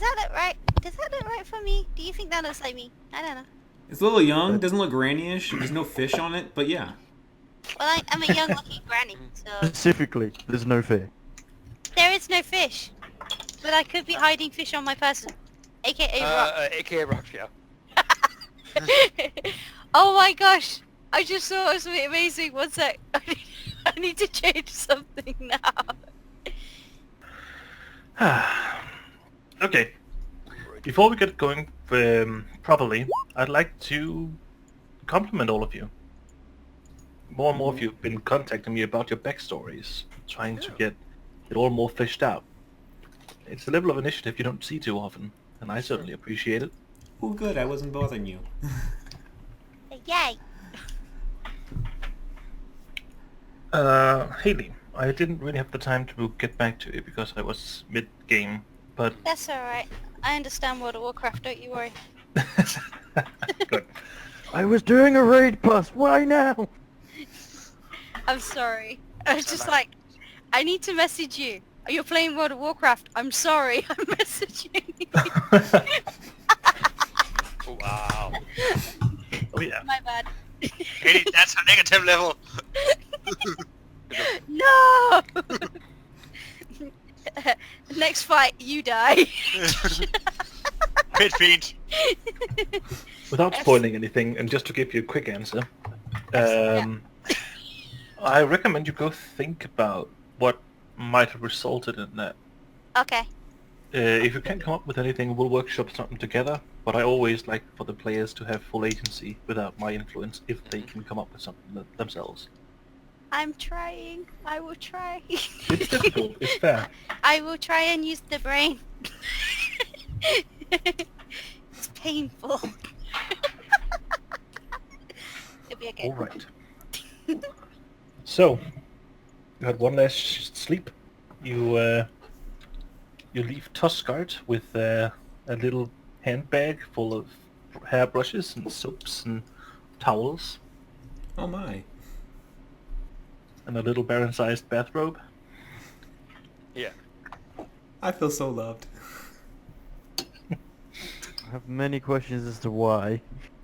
Does that look right? Does that look right for me? Do you think that looks like me? I don't know. It's a little young, doesn't look granny-ish. There's no fish on it, but yeah. Well, I'm a young looking granny, so Specifically, there's no fear. there is no fish. But I could be hiding fish on my person, aka rock. AKA Rock, yeah. Oh my gosh! I just saw something amazing. One sec. I need to change something now. Okay. Before we get going properly, I'd like to compliment all of you. More and more of you have been contacting me about your backstories, trying to get it all more fleshed out. It's a level of initiative you don't see too often, and I certainly appreciate it. Oh, good. I wasn't bothering you. Yay! Haley, I didn't really have the time to get back to you because I was mid-game, but... That's alright. I understand World of Warcraft, don't you worry. Good. I was doing a raid pass. Why now? I'm sorry. I was just like, I need to message you. You're playing World of Warcraft. I'm sorry. I'm messaging you. Wow. Oh yeah. My bad. Hey, that's a negative level. No! Next fight, you die. Pit feet. Without spoiling anything, and just to give you a quick answer, I recommend you go think about what might have resulted in that. Okay. If you can't come up with anything, we'll workshop something together, but I always like for the players to have full agency without my influence if they can come up with something themselves. I'm trying. I will try. It's difficult, it's fair. I will try and use the brain. It's painful. It'll be okay. Alright. So, you had one last sleep. You leave Tuscard with a little handbag full of hairbrushes and soaps and towels, Oh my. and a little Baron-sized bathrobe. Yeah. I feel so loved. I have many questions as to why,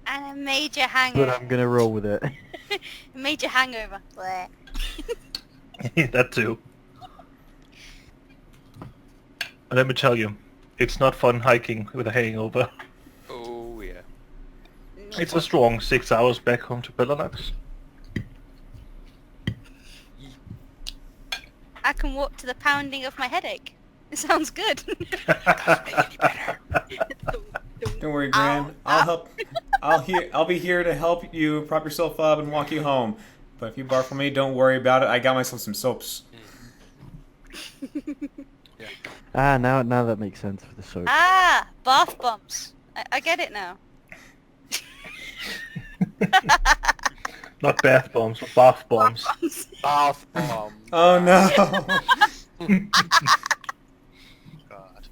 And a major hangover. but I'm gonna roll with it. A major hangover. Bleh. That too. And let me tell you, it's not fun hiking with a hangover. Oh yeah. It's a strong 6 hours back home to Bellanax. I can walk to the pounding of my headache. It sounds good. Don't worry, Gran. I'll help. I'll be here to help you prop yourself up and walk you home. But if you barf on me, don't worry about it. I got myself some soaps. Yeah. Ah, now that makes sense for the soap. Ah, bath bombs. I get it now. Not bath bombs, but bath bombs. Bath bomb. Oh no! God.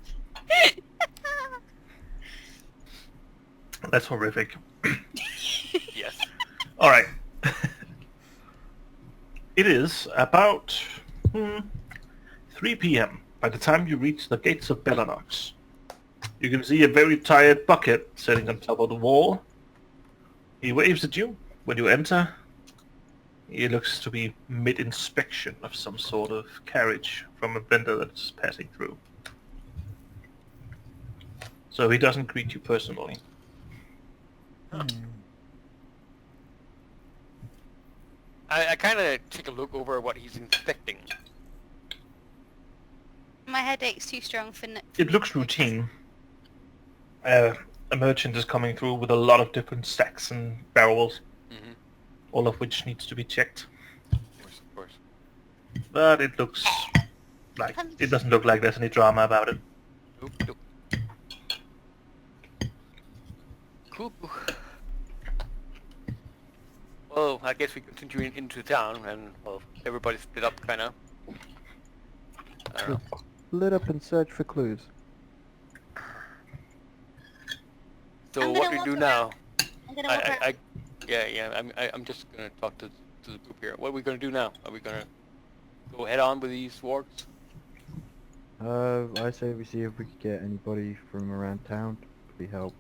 That's horrific. Yes. Alright. It is about 3 p.m. by the time you reach the gates of Bellanox. You can see a very tired bucket sitting on top of the wall. He waves at you when you enter. He looks to be mid-inspection of some sort of carriage from a vendor that's passing through. So he doesn't greet you personally. I kind of take a look over what he's inspecting. My headache's too strong for... It looks routine. A merchant is coming through with a lot of different stacks and barrels, all of which needs to be checked. Of course. But it looks like it doesn't look like there's any drama about it. Nope. Cool. Well, I guess we continue into town, and well, everybody split up, kind of. I don't know. Lit up and search for clues. So I'm what gonna do we walk do around. now? I'm gonna walk around. I'm just gonna talk to the group here. What are we gonna do now? Are we gonna go head on with these wargs? I say we see if we could get anybody from around town to be help.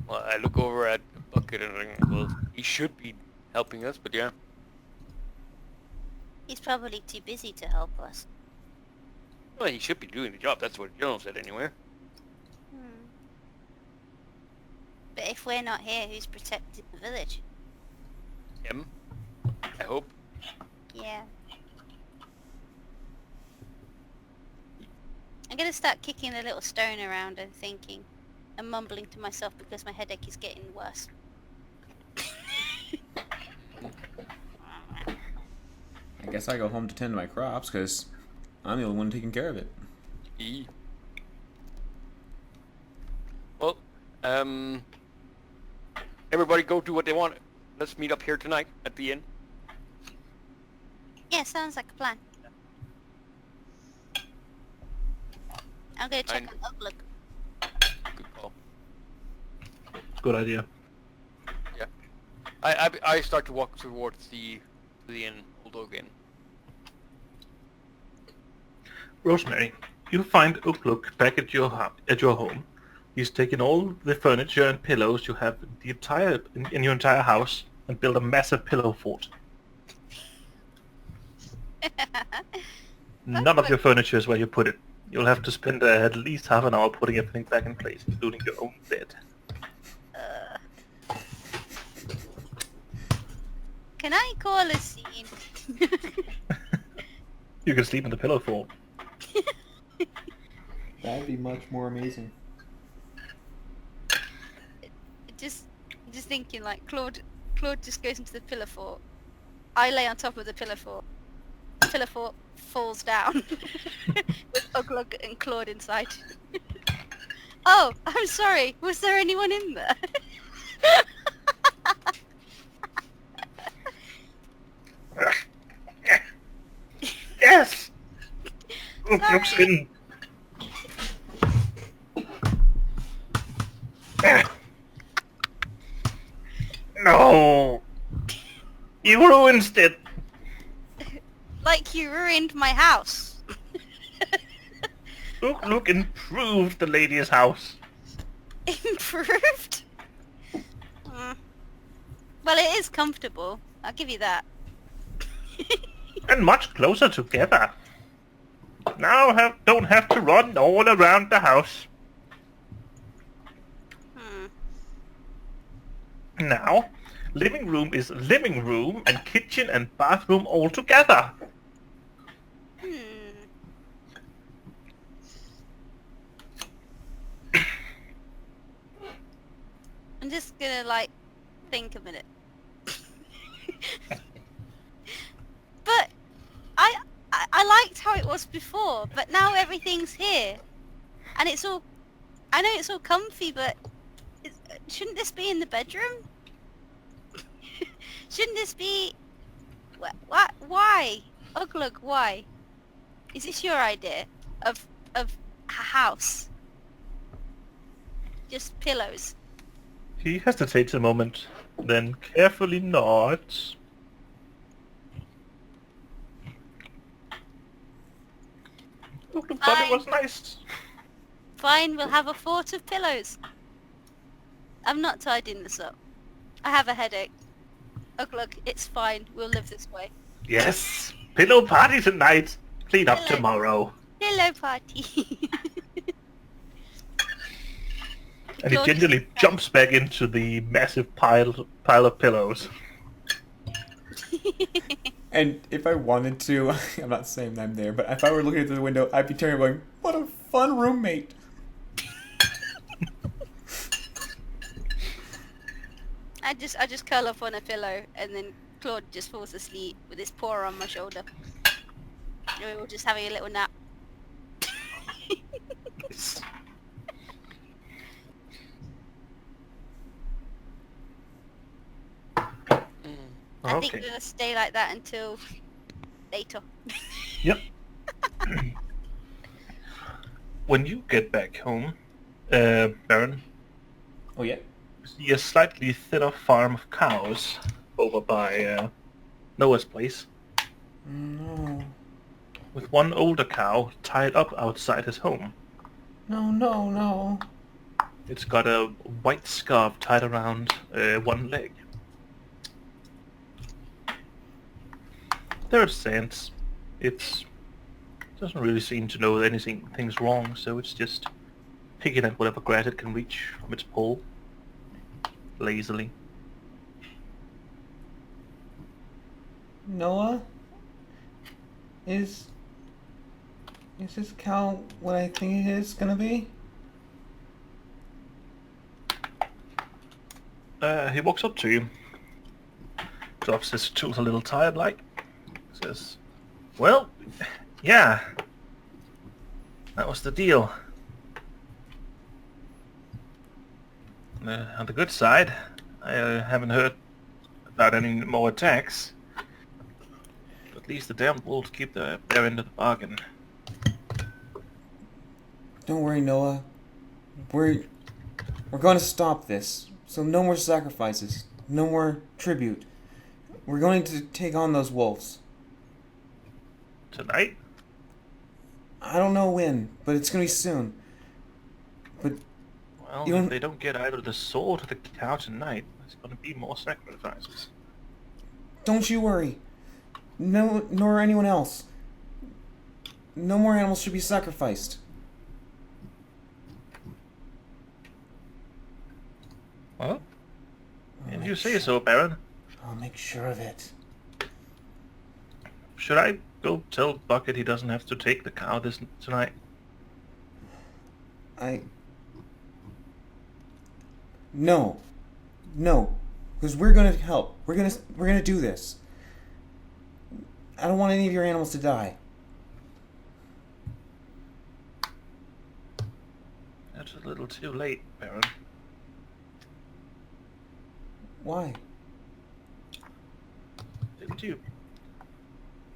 Well, I look over at Bucket and think, well, he should be helping us, but yeah. He's probably too busy to help us. Well, he should be doing the job. That's what Jono said anyway. But if we're not here, who's protecting the village? Him, I hope. Yeah. I'm gonna start kicking a little stone around and thinking and mumbling to myself because my headache is getting worse. I guess I go home to tend to my crops because I'm the only one taking care of it. E. Well, everybody go do what they want. Let's meet up here tonight at the inn. Yeah, sounds like a plan. I'm gonna check on Outlook. Good call. Good idea. Yeah. I start to walk towards the inn, Old Oak Inn. Rosemary, you find Ukluk back at your home. He's taken all the furniture and pillows you have in your entire house and built a massive pillow fort. None of your furniture is where you put it. You'll have to spend at least half an hour putting everything back in place, including your own bed. Can I call a scene? You can sleep in the pillow fort. That'd be much more amazing. Just thinking like Claude just goes into the pillar fort. I lay on top of the pillar fort. The pillar fort falls down with Uglug and Claude inside. Oh, I'm sorry. Was there anyone in there? Yes! Ukluk's in. No! You ruined it! Like you ruined my house. Ukluk improved the lady's house. Improved? Well, it is comfortable. I'll give you that. And much closer together. Now don't have to run all around the house. Now, living room is living room and kitchen and bathroom all together. I'm just gonna like think a minute. But I liked how it was before, but now everything's here, and it's all. I know it's all comfy, but shouldn't this be in the bedroom? Shouldn't this be? What? Why? Uglug, why? Is this your idea of a house? Just pillows. He hesitates a moment, then carefully nods. Ukluk thought it was nice. Fine, we'll have a fort of pillows. I'm not tidying this up. I have a headache. Look, it's fine. We'll live this way. Yes! Pillow party tonight! Clean up Pillow. tomorrow. Pillow party. And he gingerly jumps back into the massive pile of pillows. And if I wanted to, I'm not saying I'm there, but if I were looking at the window, I'd be turning going, what a fun roommate. I just curl up on a pillow and then Claude just falls asleep with his paw on my shoulder. And we're all just having a little nap. I think we're gonna stay like that until later. Yep. When you get back home, Baron, Oh yeah? you see a slightly thinner farm of cows over by Noah's place. No. with one older cow tied up outside his home. No, no, no. It's got a white scarf tied around one leg. There it stands. It doesn't really seem to know that anything's wrong, so it's just picking at whatever grass it can reach from its pole, lazily. Noah? Is this cow what I think it is gonna be? He walks up to you, drops his tools a little tired like, says, "Well, yeah, that was the deal. On the good side, I haven't heard about any more attacks. At least the damn wolves keep their end of the bargain." Don't worry, Noah. We're going to stop this. So no more sacrifices. No more tribute. We're going to take on those wolves. Tonight? I don't know when, but it's going to be soon. But Well, You don't- if they don't get either the sword or the cow tonight, there's going to be more sacrifices. don't you worry. No, nor anyone else. No more animals should be sacrificed. Well, if you say so, Baron. I'll make sure of it. Should I go tell Bucket he doesn't have to take the cow tonight? No, because we're gonna help. We're gonna do this. I don't want any of your animals to die. That's a little too late, Baron. Why? Didn't you?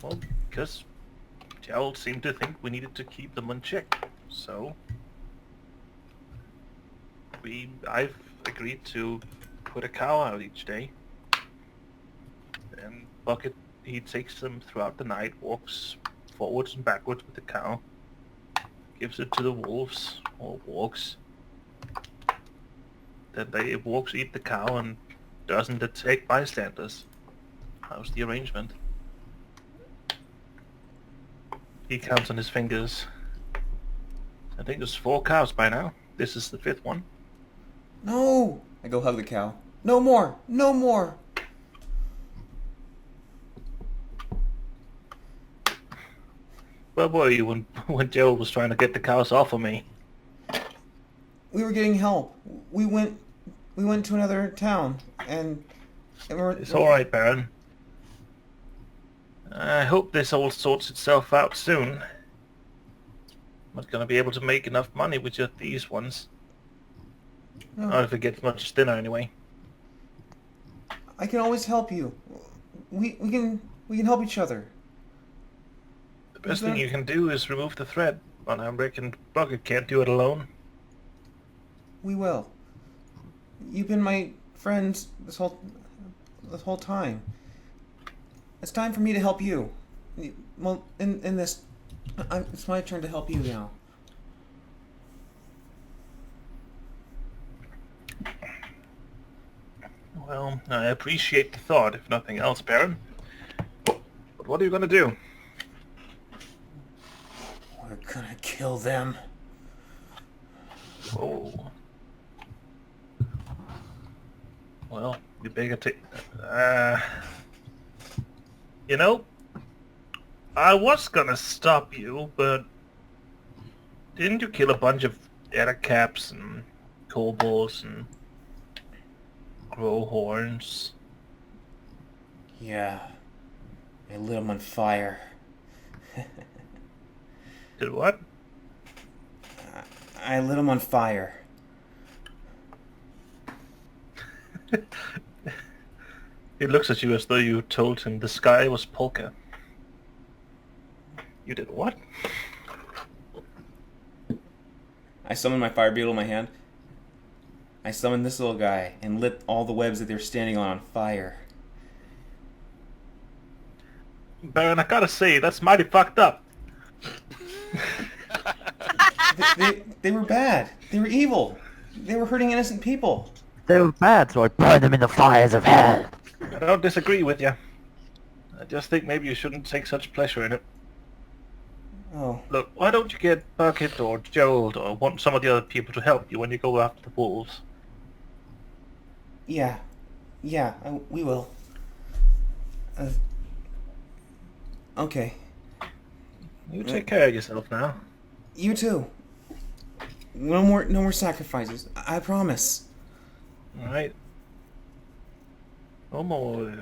Well, because Gerald seemed to think we needed to keep them unchecked, so I've agreed to put a cow out each day. And Bucket, he takes them throughout the night, walks forwards and backwards with the cow, gives it to the wolves, or walks. Then they walks, eat the cow, and doesn't attack bystanders. How's the arrangement? He counts on his fingers. I think there's 4 cows by now. This is the 5th one. No! I go hug the cow. No more! No more! Where were you when Gerald was trying to get the cows off of me? We were getting help. We went to another town, and It's alright, Baron. I hope this all sorts itself out soon. I'm not gonna be able to make enough money with just these ones. Not if it gets much thinner anyway. I can always help you. We can help each other. The best thing you can do is remove the thread, but I reckon Bucket can't do it alone. We will. You've been my friends this whole time. It's time for me to help you. Well, in this, it's my turn to help you now. Well, I appreciate the thought, if nothing else, Baron. But what are you gonna do? We're gonna kill them. Oh. Well, you better take... You know, I was gonna stop you, but didn't you kill a bunch of caps and kobolds and grow horns? Yeah. I lit them on fire. Did what? I lit them on fire. He looks at you as though you told him the sky was polka. You did what? I summoned my fire beetle in my hand. I summoned this little guy and lit all the webs that they're standing on fire. Baron, I gotta say, that's mighty fucked up. They were bad. They were evil. They were hurting innocent people. They were bad, so I burned them in the fires of hell. I don't disagree with you. I just think maybe you shouldn't take such pleasure in it. Oh, Look, why don't you get Bucket or Gerald or want some of the other people to help you when you go after the wolves? yeah. Yeah, we will. Okay. You take care of yourself now. You too. No more sacrifices. I promise. Alright. No more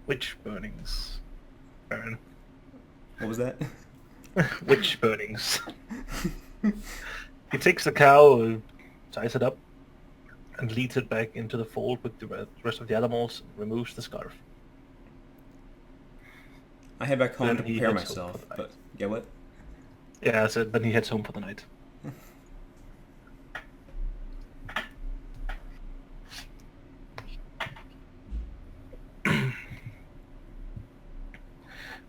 witch burnings. Baron. What was that? Witch burnings. He takes the cow, ties it up, and leads it back into the fold with the rest of the animals, and removes the scarf. I head back home Then to he prepare heads home myself, for the but get what? Yeah, so then he heads home for the night.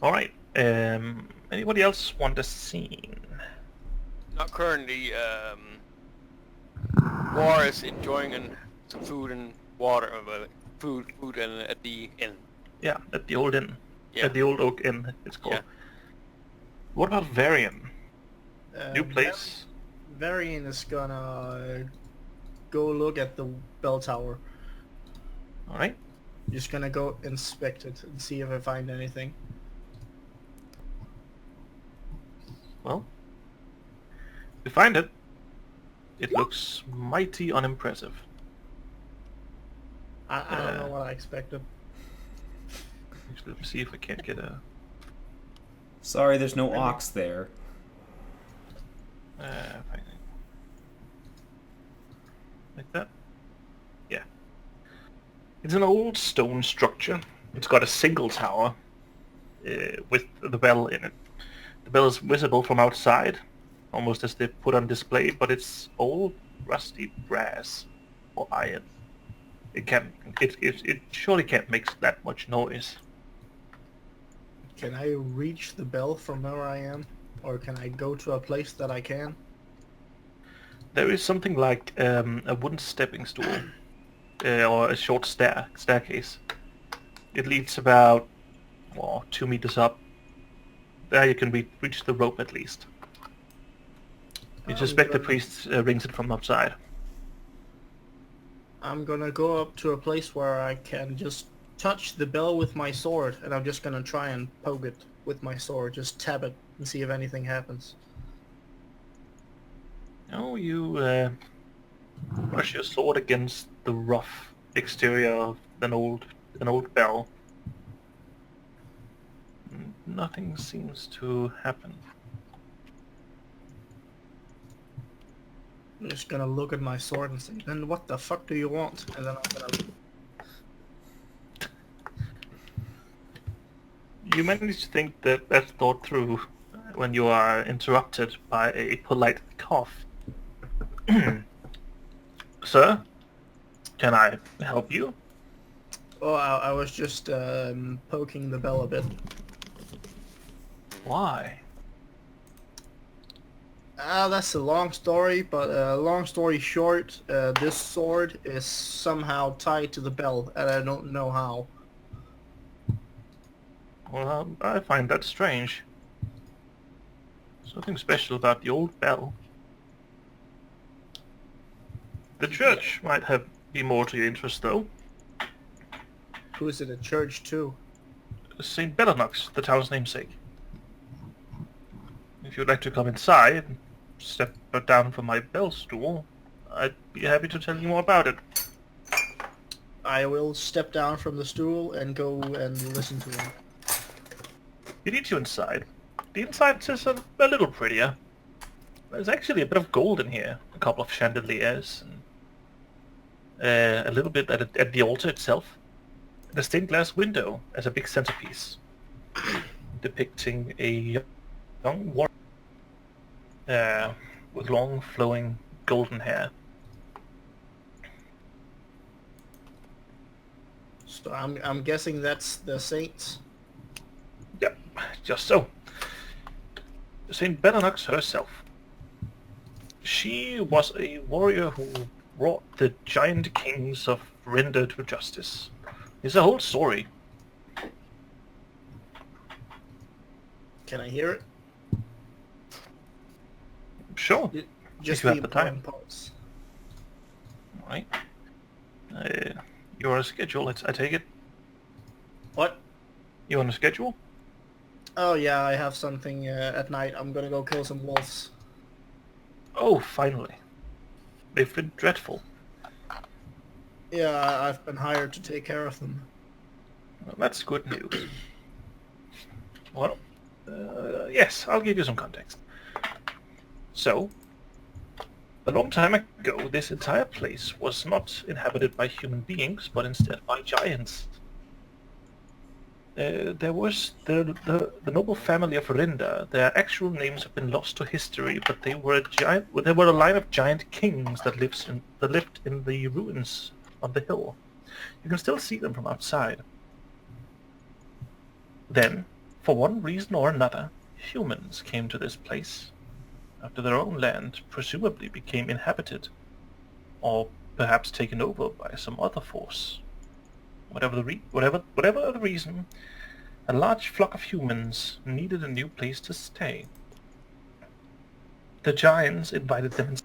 Alright, anybody else want a scene? Not currently. War is enjoying some food and water. Food and at the inn. Yeah, at the old inn. Yeah. At the old Oak Inn, it's called. Yeah. What about Varian? New Um, place? Varian is gonna go look at the bell tower. Alright. Just gonna go inspect it and see if I find anything. Well, you find it. It looks mighty unimpressive. I don't know what I expected. Actually, let me see if I can't get a... Sorry, there's no ox there. find it. Like that? Yeah. It's an old stone structure. It's got a single tower with the bell in it. The bell is visible from outside, almost as if put on display, but it's old, rusty brass or iron. It surely can't make that much noise. Can I reach the bell from where I am? Or can I go to a place that I can? There is something like a wooden stepping stool or a short staircase. It leads about 2 meters up. There you can reach the rope at least. You suspect the priest rings it from outside. I'm gonna go up to a place where I can just touch the bell with my sword, and I'm just gonna try and poke it with my sword, just tap it and see if anything happens. Oh, you brush your sword against the rough exterior of an old bell. Nothing seems to happen. I'm just gonna look at my sword and say, then what the fuck do you want? And then I'm gonna... You manage to think that's thought through when you are interrupted by a polite cough. Sir, can I help you? Oh, I was just poking the bell a bit. Why? That's a long story, but long story short, this sword is somehow tied to the bell, and I don't know how. Well, I find that strange. Something special about the old bell. The church might be more to your interest, though. Who is it a church to? St. Bellonox, the town's namesake. If you'd like to come inside and step down from my bell stool, I'd be happy to tell you more about it. I will step down from the stool and go and listen to him. You need you inside. The inside is a little prettier. There's actually a bit of gold in here, a couple of chandeliers, and a little bit at the altar itself. And a stained glass window as a big centerpiece, depicting a young warrior with long, flowing golden hair. So I'm guessing that's the saints. Yep, just so. Saint Belanox herself. She was a warrior who brought the giant kings of Render to justice. It's a whole story. Can I hear it? Sure. Just you the have the time. important parts. Right. You're on a schedule, I take it? What? You on a schedule? Oh yeah, I have something at night. I'm gonna go kill some wolves. Oh, finally. They've been dreadful. Yeah, I've been hired to take care of them. Well, that's good news. Well, yes, I'll give you some context. So, a long time ago, this entire place was not inhabited by human beings, but instead by giants. There was the noble family of Rinda. Their actual names have been lost to history, but they were a line of giant kings that lived in the ruins on the hill. You can still see them from outside. Then, for one reason or another, humans came to this place after their own land presumably became inhabited, or perhaps taken over by some other force. Whatever the reason, a large flock of humans needed a new place to stay. The giants invited them and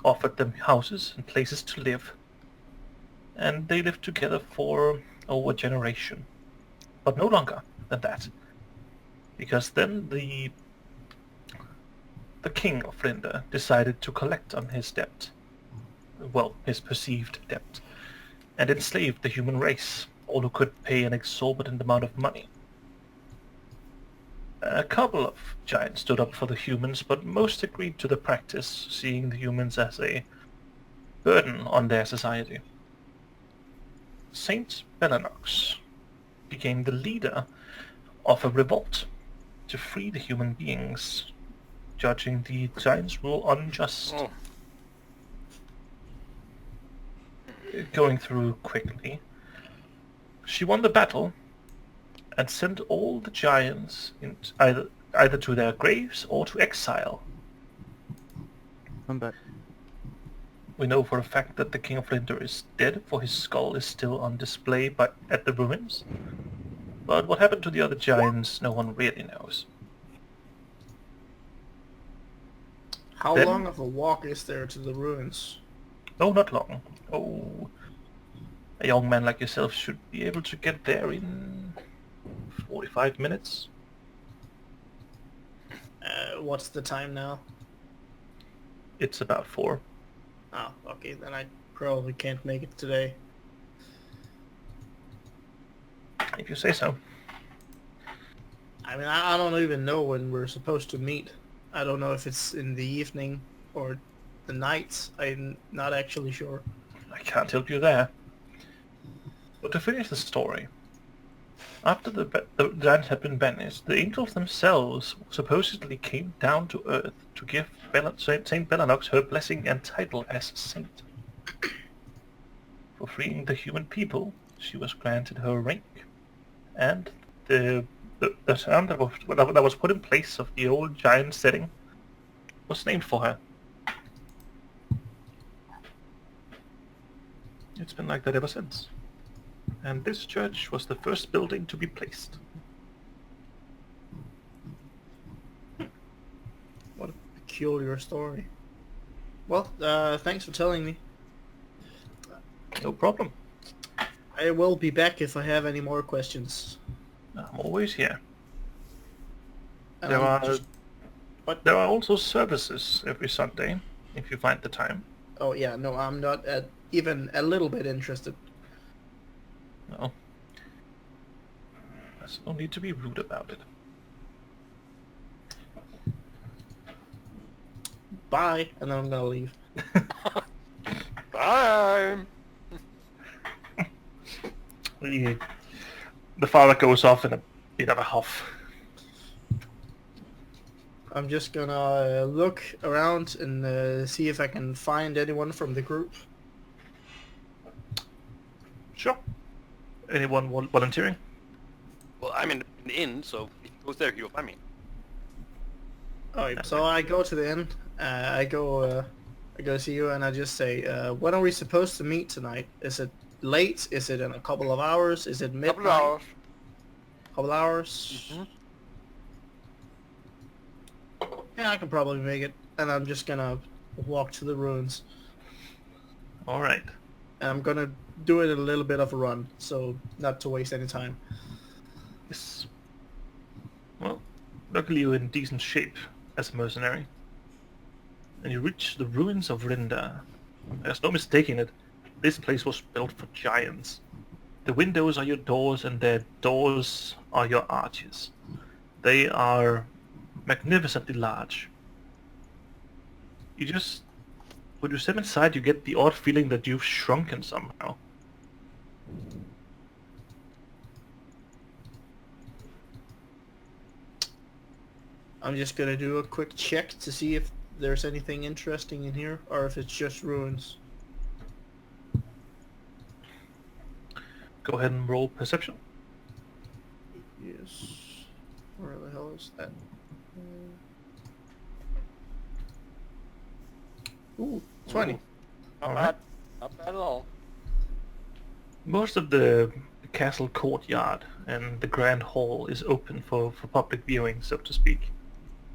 offered them houses and places to live, and they lived together for over a generation. But no longer than that, because then the king of Flinder decided to collect on his debt, well, his perceived debt, and enslaved the human race, all who could pay an exorbitant amount of money. A couple of giants stood up for the humans, but most agreed to the practice, seeing the humans as a burden on their society. Saint Belanox became the leader of a revolt to free the human beings, judging the giants' rule unjust. Oh. Going through quickly, she won the battle and sent all the giants either to their graves or to exile. I'm back. We know for a fact that the King of Linder is dead, for his skull is still on display at the ruins. But what happened to the other giants, no one really knows. How Then- long of a walk is there to the ruins? No, not long. Oh, a young man like yourself should be able to get there in 45 minutes. What's the time now? It's about 4. Oh, okay, then I probably can't make it today. If you say so. I mean, I don't even know when we're supposed to meet. I don't know if it's in the evening or the nights. I'm not actually sure. I can't help you there. But to finish the story, after the giants had been banished, the angels themselves supposedly came down to Earth to give Saint Belanox her blessing and title as saint. For freeing the human people, she was granted her rank, and the town that was put in place of the old giant setting was named for her. It's been like that ever since. And this church was the first building to be placed. What a peculiar story. Well, thanks for telling me. No problem. I will be back if I have any more questions. I'm always here. And There I'm are just- What? there are also services every Sunday, if you find the time. Oh yeah, no, I'm not even a little bit interested. No. There's no need to be rude about it. Bye, and then I'm gonna leave. Bye. The father goes off in a bit of a huff. I'm just gonna look around and see if I can find anyone from the group. Sure. Anyone volunteering? Well, I'm in the inn, so if he goes there, he'll find me. Alright, so I go to the inn. I go see you, and I just say, when are we supposed to meet tonight? Is it late? Is it in a couple of hours? Is it midnight? Couple of hours. Couple hours? Mhm. Yeah, I can probably make it. And I'm just gonna walk to the ruins. All right. And I'm gonna do it in a little bit of a run, so not to waste any time. Yes. Well, luckily you're in decent shape as a mercenary. And you reach the ruins of Rinda. There's no mistaking it. This place was built for giants. The windows are your doors and their doors are your arches. They are magnificently large. When you step inside, you get the odd feeling that you've shrunken somehow. I'm just gonna do a quick check to see if there's anything interesting in here, or if it's just ruins. Go ahead and roll perception. Yes. Where the hell is that? Ooh, 20. Not All bad. right. Not bad at all. Most of the castle courtyard and the grand hall is open for public viewing, so to speak.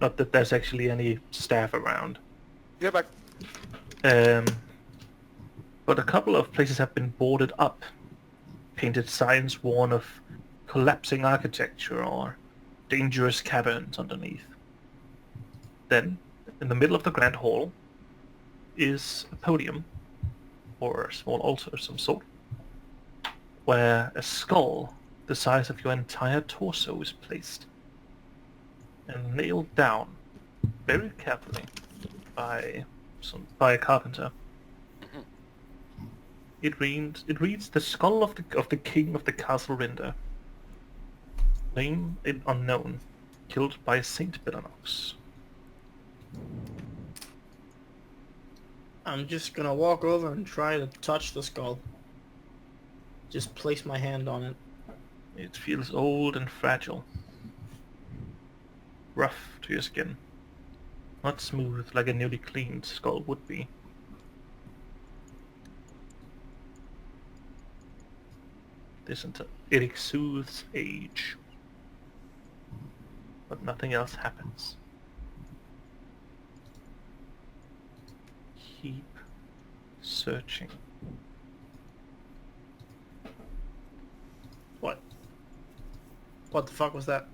Not that there's actually any staff around. Get back. But a couple of places have been boarded up. Painted signs warn of collapsing architecture or dangerous caverns underneath. Then, in the middle of the grand hall, is a podium, or a small altar of some sort, where a skull the size of your entire torso is placed and nailed down very carefully by a carpenter. It reads the skull of the king of the castle Rinder. Name unknown, killed by Saint Belanox. I'm just gonna walk over and try to touch the skull. Just place my hand on it. It feels old and fragile. Rough to your skin. Not smooth like a newly cleaned skull would be. It exudes age. But nothing else happens. Keep searching. What? What the fuck was that?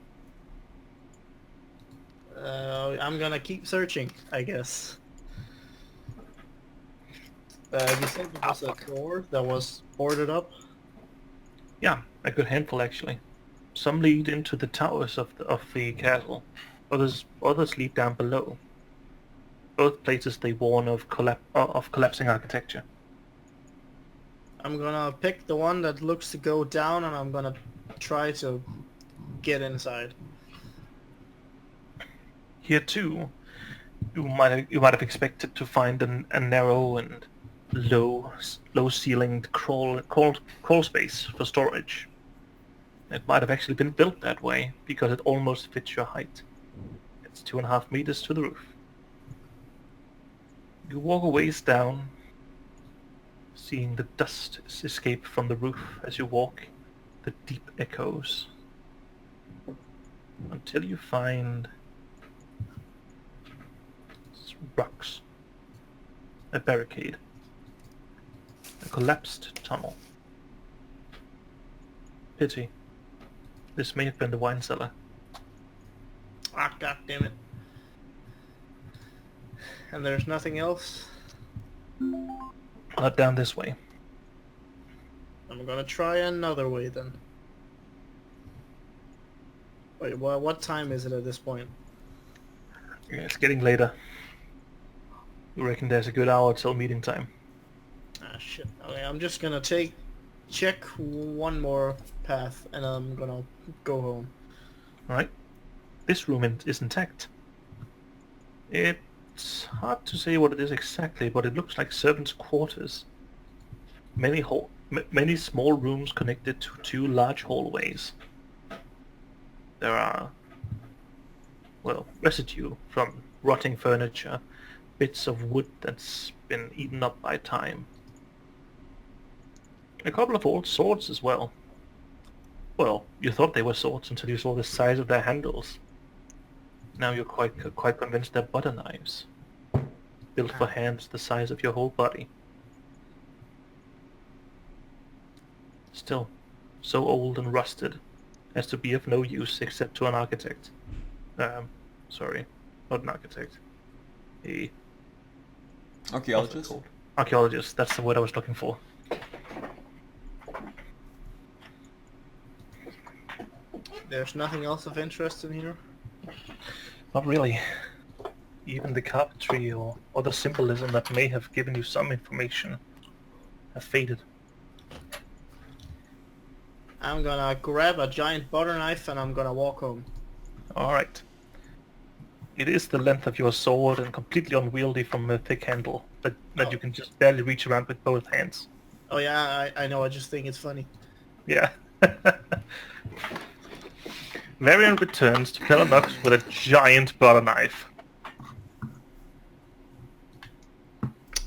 I'm gonna keep searching, I guess. You said there was a door that was boarded up? Yeah, a good handful actually. Some lead into the towers of the castle. Others lead down below. Both places they warn of collapsing architecture. I'm gonna pick the one that looks to go down, and I'm gonna try to get inside. Here too, you might have expected to find a narrow and low ceilinged crawl space for storage. It might have actually been built that way because it almost fits your height. It's 2.5 meters to the roof. You walk a ways down, seeing the dust escape from the roof as you walk, the deep echoes, until you find rocks, a barricade, a collapsed tunnel. Pity. This may have been the wine cellar. Ah, god damn it. And there's nothing else? Not down this way. I'm gonna try another way then. Wait, what time is it at this point? Yeah, it's getting later. You reckon there's a good hour till meeting time? Ah, shit. Okay, I'm just gonna check one more path, and I'm gonna go home. Alright. This room is intact. It's hard to say what it is exactly, but it looks like servants' quarters. Many small rooms connected to 2 large hallways. There are well, residue from rotting furniture, bits of wood that's been eaten up by time. A couple of old swords as well. Well, you thought they were swords until you saw the size of their handles. Now you're quite convinced they're butter knives, built for hands the size of your whole body. Still, so old and rusted as to be of no use except to an architect. Sorry, not an architect. A... what's it Archaeologist? called? Archaeologist, that's the word I was looking for. There's nothing else of interest in here? Not really. Even the carpentry or the symbolism that may have given you some information have faded. I'm gonna grab a giant butter knife and I'm gonna walk home. Alright. It is the length of your sword and completely unwieldy from a thick handle that you can just barely reach around with both hands. Oh yeah, I know, I just think it's funny. Yeah. Varian returns to Pelanox with a giant butter knife.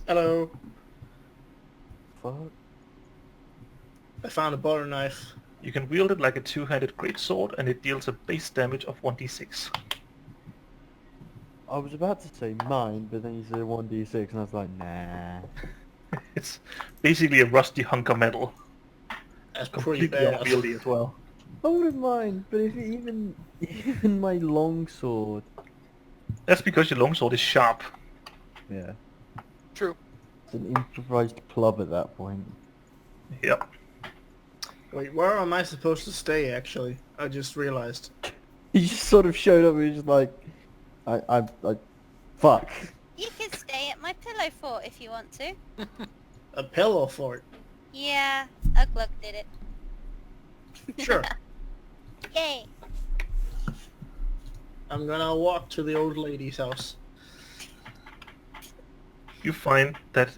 Hello. Fuck. I found a butter knife. You can wield it like a two-handed greatsword and it deals a base damage of 1d6. I was about to say mine, but then you said 1d6 and I was like, nah. It's basically a rusty hunk of metal. That's pretty Completely bad. unwieldy as well. I wouldn't mind, but if even my longsword. That's because your longsword is sharp. Yeah. True. It's an improvised club at that point. Yep. Wait, where am I supposed to stay actually? I just realized. He just sort of showed up and he was just like, I, fuck. You can stay at my pillow fort if you want to. A pillow fort. Yeah, Uglug did it. Sure. Yay. I'm gonna walk to the old lady's house. You find that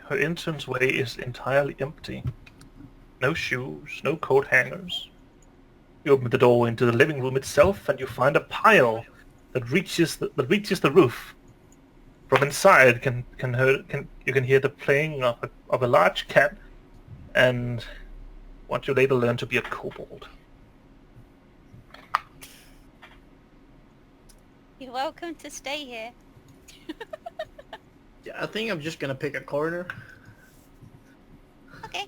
her entranceway is entirely empty. No shoes, no coat hangers. You open the door into the living room itself and you find a pile that reaches the roof. From inside you can hear the playing of a large cat and what you later learn to be a kobold. You're welcome to stay here. Yeah, I think I'm just gonna pick a corner. Okay.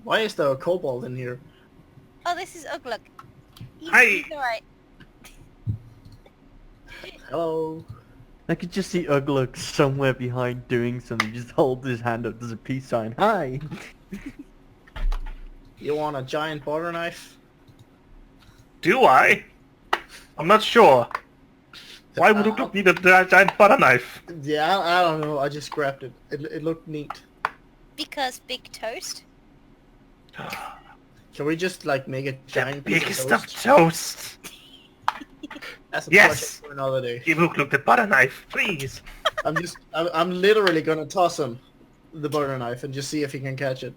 Why is there a kobold in here? Oh, this is Uglug. Hi. He's alright. Hello. I could just see Ugluk somewhere behind doing something, just hold his hand up, there's a peace sign. Hi! You want a giant butter knife? Do I? I'm not sure. Why would you need a giant butter knife? Yeah, I don't know. I just grabbed it. It looked neat. Because big toast. Can we just like make a The giant piece biggest of of toast? toast. That's a Yes! project for another day. Give Ugluk the butter knife, please. I'm literally gonna toss him the butter knife and just see if he can catch it.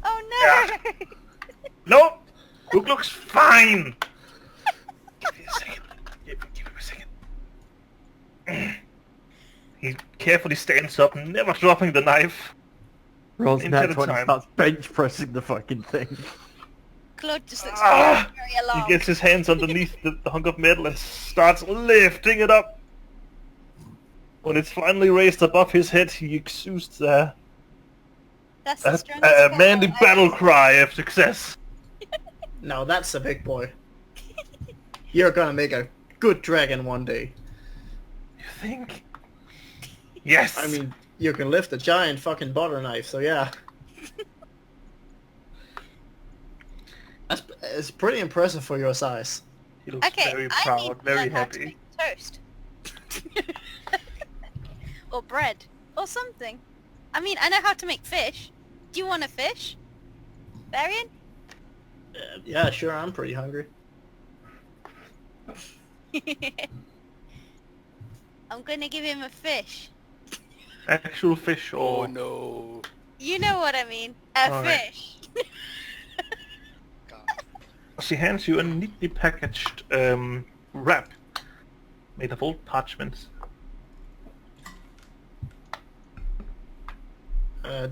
Oh no! No! Ugluk's fine! Give me a second. Give me a second. He carefully stands up, never dropping the knife. Rolls Into that the one and time. starts bench pressing the fucking thing. Claude just looks Ah! very He alarmed. gets his hands underneath the hunk of metal and starts lifting it up. When it's finally raised above his head, he exudes a That's the strongest manly spell battle ever. cry of success. Now that's a big boy. You're gonna make a good dragon one day. You think? Yes! I mean, you can lift a giant fucking butter knife, so yeah. It's pretty impressive for your size. he looks Okay, very I need proud, to very learn how to happy. make toast. Or bread. Or something. I mean, I know how to make fish. Do you want a fish? Varian? Yeah, sure, I'm pretty hungry. I'm gonna give him a fish. Actual fish Oh or... no. You know what I mean. A Alright. fish. She hands you a neatly packaged wrap made of old parchments.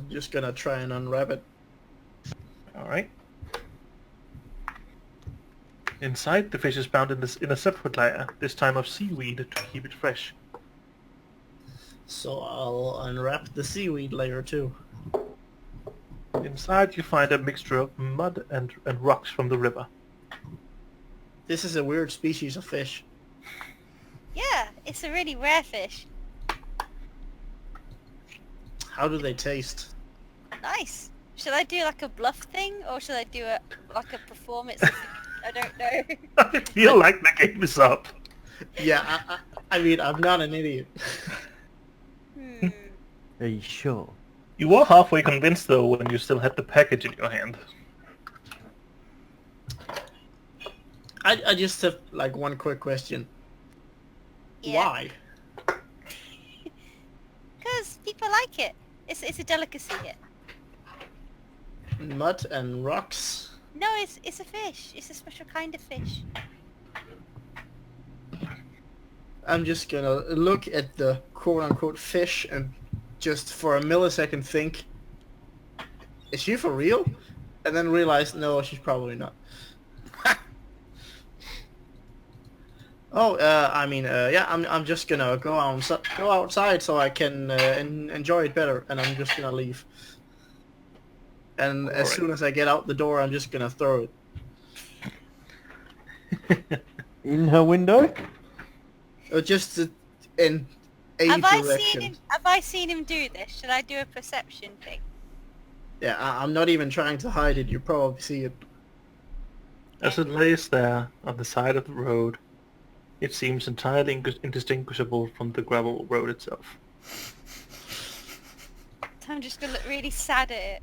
Just gonna try and unwrap it. Alright. Inside, the fish is bound in a separate layer, this time of seaweed to keep it fresh. So I'll unwrap the seaweed layer too. Inside, you find a mixture of mud and rocks from the river. This is a weird species of fish. Yeah, it's a really rare fish. How do they taste? Nice. Should I do like a bluff thing, or should I do like a performance? I don't know. I feel like the game is up. Yeah, I mean, I'm not an idiot. Are you sure? You were halfway convinced though when you still had the package in your hand. I just have like one quick question. Yeah. Why? Because people like it. It's a delicacy here. Mud and rocks? No, it's a fish. It's a special kind of fish. I'm just gonna look at the quote-unquote fish and just for a millisecond think, is she for real? And then realize, no, she's probably not. Oh, I mean, yeah, I'm just gonna go outside so I can enjoy it better, and I'm just gonna leave. And as soon as I get out the door, I'm just gonna throw it. In her window? Or just in a Have direction. I seen him do this? Should I do a perception thing? Yeah, I'm not even trying to hide it. You probably see it. As it lays there on the side of the road, it seems entirely indistinguishable from the gravel road itself. I'm just gonna look really sad at it.